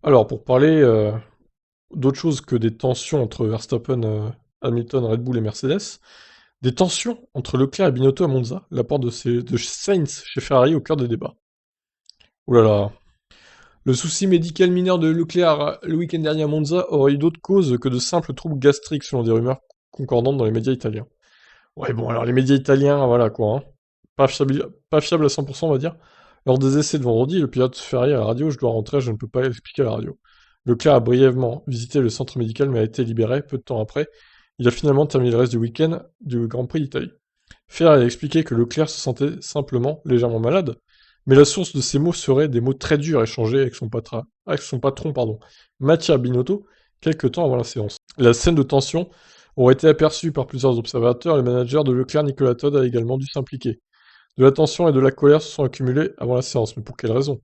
Alors, pour parler d'autre chose que des tensions entre Verstappen, Hamilton, Red Bull et Mercedes, des tensions entre Leclerc et Binotto à Monza, l'apport de Sainz chez Ferrari au cœur des débats. Ouh là là. Le souci médical mineur de Leclerc le week-end dernier à Monza aurait eu d'autres causes que de simples troubles gastriques selon des rumeurs concordantes dans les médias italiens. Ouais, bon, alors les médias italiens, voilà quoi, hein. Pas fiable à 100%, on va dire. Lors des essais de vendredi, le pilote Ferrari à la radio, je dois rentrer, je ne peux pas expliquer à la radio. Leclerc a brièvement visité le centre médical mais a été libéré peu de temps après. Il a finalement terminé le reste du week-end du Grand Prix d'Italie. Ferrari a expliqué que Leclerc se sentait simplement légèrement malade, mais la source de ces mots serait des mots très durs échangés avec son patron, Mattia Binotto, quelques temps avant la séance. La scène de tension aurait été aperçue par plusieurs observateurs et le manager de Leclerc, Nicolas Todd, a également dû s'impliquer. De la tension et de la colère se sont accumulés avant la séance, mais pour quelle raison?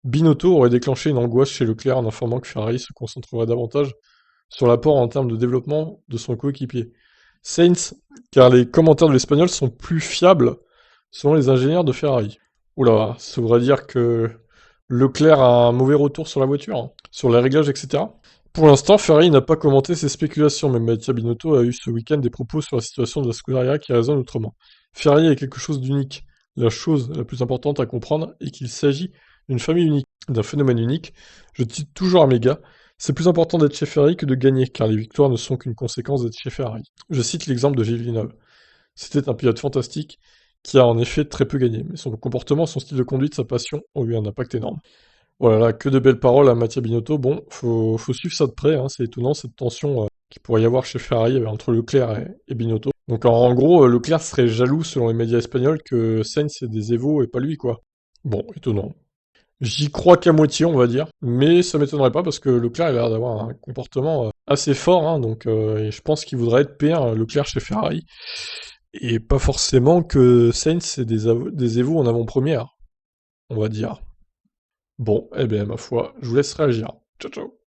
Binotto aurait déclenché une angoisse chez Leclerc en informant que Ferrari se concentrerait davantage sur l'apport en termes de développement de son coéquipier. Sainz, car les commentaires de l'Espagnol sont plus fiables selon les ingénieurs de Ferrari. Oula, ça voudrait dire que Leclerc a un mauvais retour sur la voiture, hein, sur les réglages, etc. Pour l'instant, Ferrari n'a pas commenté ces spéculations, mais Mattia Binotto a eu ce week-end des propos sur la situation de la Scuderia qui résonnent autrement. Ferrari est quelque chose d'unique. La chose la plus importante à comprendre est qu'il s'agit d'une famille unique, d'un phénomène unique. Je cite toujours à mes gars, c'est plus important d'être chez Ferrari que de gagner, car les victoires ne sont qu'une conséquence d'être chez Ferrari. Je cite l'exemple de Gilles Villeneuve. C'était un pilote fantastique qui a en effet très peu gagné, mais son comportement, son style de conduite, sa passion ont eu un impact énorme. Voilà, que de belles paroles à Mattia Binotto. Bon, faut suivre ça de près, hein, c'est étonnant cette tension qu'il pourrait y avoir chez Ferrari entre Leclerc et Binotto. Donc en gros, Leclerc serait jaloux selon les médias espagnols que Sainz ait des évos et pas lui, quoi. Bon, étonnant. J'y crois qu'à moitié, on va dire, mais ça m'étonnerait pas parce que Leclerc il a l'air d'avoir un comportement assez fort, hein, donc et je pense qu'il voudrait être P1 Leclerc chez Ferrari, et pas forcément que Sainz ait des évos en avant-première, on va dire. Bon, eh bien, ma foi, je vous laisse réagir. Ciao, ciao.